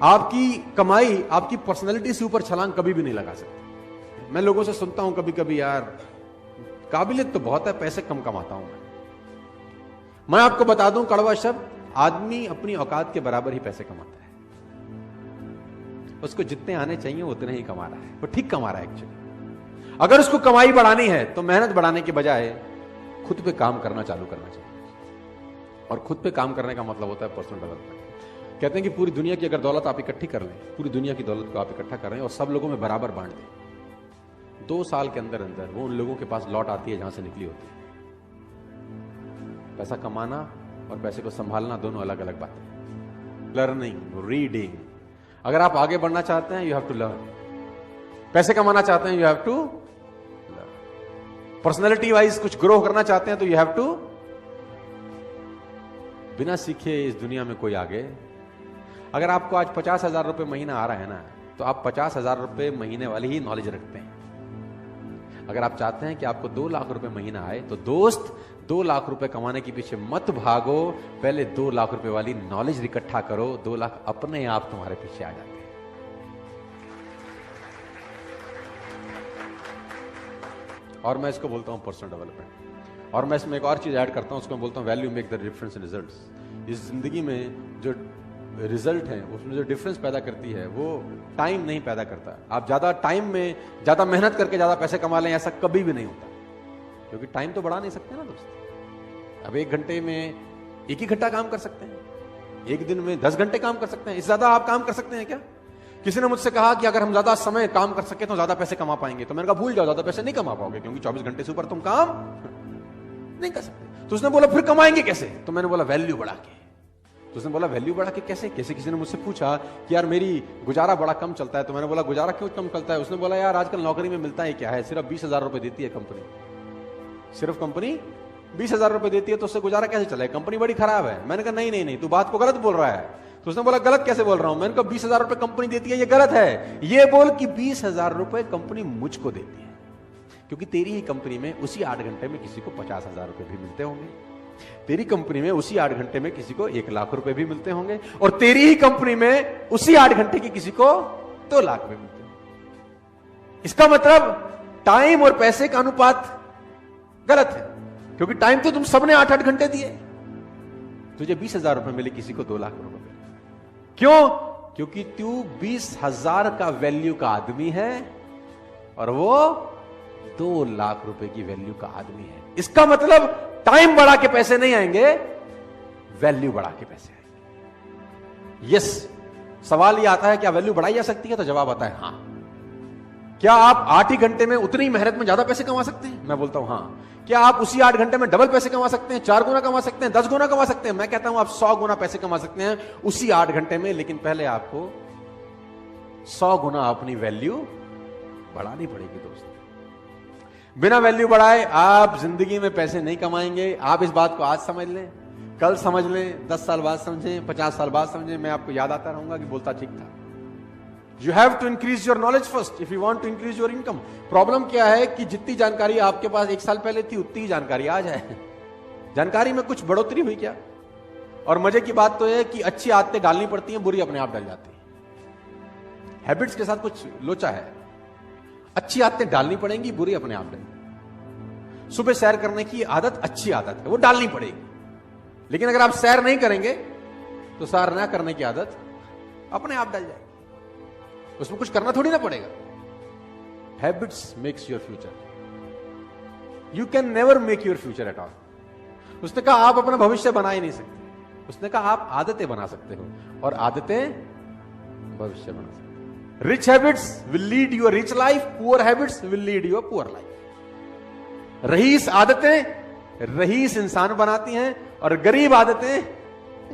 आपकी कमाई आपकी पर्सनैलिटी से ऊपर छलांग कभी भी नहीं लगा सकती। मैं लोगों से सुनता हूं कभी कभी, यार काबिलियत तो बहुत है, पैसे कम कमाता हूं मैं आपको बता दूं कड़वा शब्द, आदमी अपनी औकात के बराबर ही पैसे कमाता है। उसको जितने आने चाहिए उतने ही कमा रहा है, वो ठीक कमा रहा है एक्चुअली। अगर उसको कमाई बढ़ानी है तो मेहनत बढ़ाने के बजाय खुद पे काम करना चालू करना चाहिए। और खुद पे काम करने का मतलब होता है पर्सनल डेवलपमेंट। कहते हैं कि पूरी दुनिया की अगर दौलत आप इकट्ठी कर लें, पूरी दुनिया की दौलत को आप इकट्ठा कर रहे हैं और सब लोगों में बराबर बांट दें, 2 साल के अंदर अंदर वो उन लोगों के पास लौट आती है जहां से निकली होती है। पैसा कमाना और पैसे को संभालना दोनों अलग अलग बातें। लर्निंग, रीडिंग, अगर आप आगे बढ़ना चाहते हैं यू हैव टू लर्न। पैसे कमाना चाहते हैं you have to learn. Personality wise कुछ ग्रो करना चाहते हैं तो यू हैव टू। बिना सीखे इस दुनिया में कोई आगे। अगर आपको आज 50,000 रुपए महीना आ रहा है ना, तो आप 50,000 रुपए महीने वाली ही नॉलेज रखते हैं। अगर आप चाहते हैं कि आपको 2 लाख रुपए महीना आए, तो दोस्त 2 लाख रुपए कमाने के पीछे मत भागो, पहले 2 लाख रुपए वाली नॉलेज इकट्ठा करो। 2 लाख अपने आप तुम्हारे पीछे आ जाते हैं। और मैं इसको बोलता हूं पर्सनल डेवलपमेंट। और मैं इसमें एक और चीज ऐड करता हूं, उसको मैं बोलता हूं value make the difference in results. इस जिंदगी में जो रिजल्ट है, उसमें जो डिफरेंस पैदा करती है वो टाइम नहीं पैदा करता। आप ज्यादा टाइम में ज्यादा मेहनत करके ज्यादा पैसे कमा लें, ऐसा कभी भी नहीं होता, क्योंकि टाइम तो बढ़ा नहीं सकते ना दोस्त। अब 1 घंटे में 1 ही घंटा काम कर सकते हैं, 1 दिन में 10 घंटे काम कर सकते हैं। इससे ज्यादा आप काम कर सकते हैं क्या? किसी ने मुझसे कहा कि अगर हम ज्यादा समय काम कर सके तो ज्यादा पैसे कमा पाएंगे। तो मैंने कहा भूल जाओ, ज्यादा पैसे नहीं कमा पाओगे, क्योंकि 24 घंटे से ऊपर तुम काम नहीं कर सकते। तो उसने बोला फिर कमाएंगे कैसे? तो मैंने बोला वैल्यू बढ़ा के। तो उसने बोला वैल्यू बढ़ा के कैसे? किसी ने मुझसे पूछा कि यार मेरी गुजारा बड़ा कम चलता है। तो मैंने बोला गुजारा क्यों कम चलता है? उसने बोला यार आजकल नौकरी में मिलता है क्या है, सिर्फ 20,000 रुपए देती है कंपनी, सिर्फ कंपनी 20,000 रुपए देती है, तो उससे गुजारा कैसे चले? कंपनी बड़ी खराब है। मैंने कहा नहीं तू बात को गलत बोल रहा है। तो उसने बोला गलत कैसे बोल रहा हूं? मैंने कहा 20,000 रुपए कंपनी देती है, ये गलत है। ये बोल कि 20,000 रुपए कंपनी मुझको देती है, क्योंकि तेरी ही कंपनी में उसी 8 घंटे में किसी को 50,000 रुपए भी मिलते होंगे, तेरी कंपनी में उसी 8 घंटे में किसी को 1 लाख रुपए भी मिलते होंगे, और तेरी ही कंपनी में उसी 8 घंटे की किसी को 2 लाख भी मिलते होंगे। इसका मतलब टाइम और पैसे का अनुपात गलत है, क्योंकि टाइम तो तुम सबने 8-8 घंटे दिए। तुझे 20,000 रुपए मिले, किसी को 2 लाख रुपए मिले। क्यों? क्योंकि तू 20,000 का वैल्यू का आदमी है और वो 2 लाख रुपए की वैल्यू का आदमी है। इसका मतलब टाइम बढ़ा के पैसे नहीं आएंगे, वैल्यू बढ़ा के पैसे आएंगे। यस, सवाल यह आता है क्या वैल्यू बढ़ाई जा सकती है? तो जवाब आता है हां। क्या आप 8 ही घंटे में उतनी मेहनत में ज्यादा पैसे कमा सकते हैं? मैं बोलता हूं हां। क्या आप उसी 8 घंटे में डबल पैसे कमा सकते हैं, 4 गुना कमा सकते हैं, 10 गुना कमा सकते हैं? मैं कहता हूं आप 100 गुना पैसे कमा सकते हैं उसी 8 घंटे में, लेकिन पहले आपको 100 गुना अपनी वैल्यू बढ़ानी पड़ेगी दोस्त। बिना वैल्यू बढ़ाए आप जिंदगी में पैसे नहीं कमाएंगे। आप इस बात को आज समझ लें, कल समझ लें, 10 साल बाद समझें, 50 साल बाद समझें, मैं आपको याद आता रहूंगा कि बोलता ठीक था। You have to increase your knowledge first if you want to increase your income. Problem क्या है कि जितनी जानकारी आपके पास 1 साल पहले थी, उतनी ही जानकारी आज है। जानकारी में कुछ बढ़ोतरी हुई क्या? और मजे की बात तो है कि अच्छी आदतें डालनी पड़ती हैं, बुरी अपने आप डल जाती है। हैबिट्स के साथ कुछ लोचा है। अच्छी आदतें डालनी पड़ेंगी, बुरी अपने आप डलेंगी। सुबह सैर करने की आदत अच्छी आदत है, वो डालनी पड़ेगी। लेकिन अगर आप सैर नहीं करेंगे तो सैर ना करने की आदत अपने आप डल जाएगी, उसमें कुछ करना थोड़ी ना पड़ेगा। Habits makes your future, you can never make your future at all. उसने कहा आप अपना भविष्य बना ही नहीं सकते, उसने कहा आप आदतें बना सकते हो, और आदतें भविष्य बना सकते। Rich habits will lead you a rich life, poor habits will lead you a poor life. रईस आदतें रईस इंसान बनाती हैं, और गरीब आदतें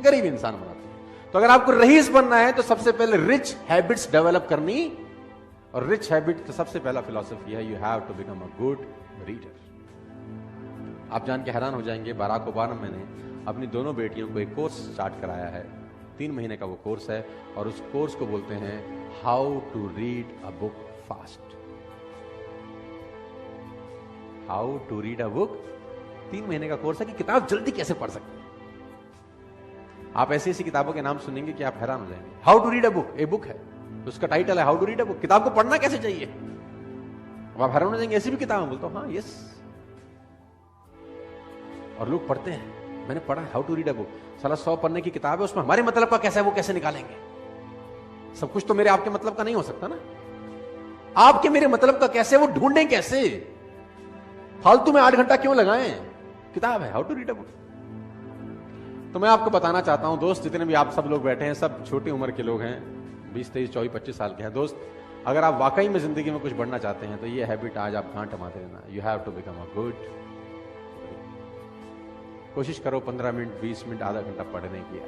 गरीब इंसान बनाती हैं। तो अगर आपको रईस बनना है तो सबसे पहले रिच हैबिट्स डेवलप करनी, और रिच हैबिट का सबसे पहला फिलॉसफी है you have to become a good reader. आप जान के हैरान हो जाएंगे, बराक ओबामा ने अपनी दोनों बेटियों को एक कोर्स स्टार्ट कराया है, 3 महीने का वो कोर्स है, और उस कोर्स को बोलते हैं how to read a book fast. How to read a book, 3 महीने का कोर्स है कि किताब जल्दी कैसे पढ़ सकते हैं। आप ऐसी ऐसी किताबों के नाम सुनेंगे कि आप हैरान हो जाएंगे। How to read a book, a book है, उसका टाइटल है how to read a book, किताब को पढ़ना कैसे चाहिए। अब आप हैरान हो जाएंगे, ऐसी भी किताब बोलता हूं हाँ यस, और लोग पढ़ते हैं। मैंने पढ़ा how to read a book, साला 100 पढ़ने की किताब है, उसमें हमारे मतलब का कैसा है वो कैसे निकालेंगे। सब कुछ तो मेरे आपके मतलब का नहीं हो सकता ना, आपके मेरे मतलब का कैसे, वो ढूंढें कैसे, फालतू में 8 घंटा क्यों लगाएं, किताब है how to read a book. तो मैं आपको बताना चाहता हूं दोस्त, जितने भी आप सब लोग बैठे हैं, सब छोटी उम्र के लोग हैं, 20, 23, 24, 25 साल के हैं दोस्त, अगर आप वाकई में जिंदगी में कुछ बढ़ना चाहते हैं तो ये हैबिट आज आप गांठ मारते रहना, you have to become a good. कोशिश करो 15 मिनट, 20 मिनट, आधा घंटा पढ़ने की।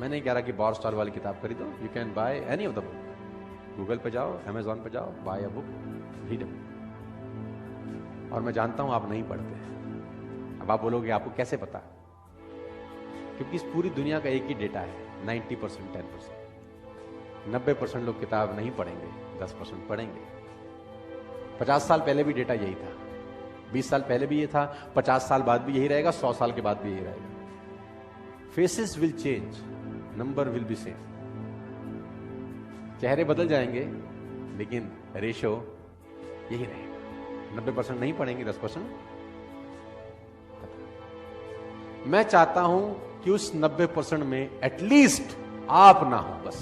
मैं नहीं कह रहा कि बॉर स्टार वाली किताब खरीदो, you can buy any of the book, Google पे जाओ, अमेजॉन पे जाओ, buy a book, read a book. और मैं जानता हूं आप नहीं पढ़ते। अब आप बोलोगे आपको कैसे पता, क्योंकि इस पूरी दुनिया का एक ही डेटा है, 90%, 10%। 90% लोग किताब नहीं पढ़ेंगे, 10% पढ़ेंगे। 50 साल पहले भी डेटा यही था, 20 साल पहले भी ये था, 50 साल बाद भी यही रहेगा, 100 साल के बाद भी यही रहेगा। Faces will change, number will be same. चेहरे बदल जाएंगे लेकिन रेशो यही रहेगा, 90% नहीं पढ़ेंगे, 10%। मैं चाहता हूं कि उस 90% में एटलीस्ट आप ना हो, बस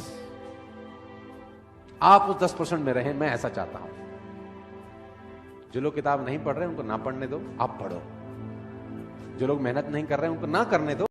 आप उस 10% में रहें, मैं ऐसा चाहता हूं। जो लोग किताब नहीं पढ़ रहे उनको ना पढ़ने दो, आप पढ़ो। जो लोग मेहनत नहीं कर रहे उनको ना करने दो।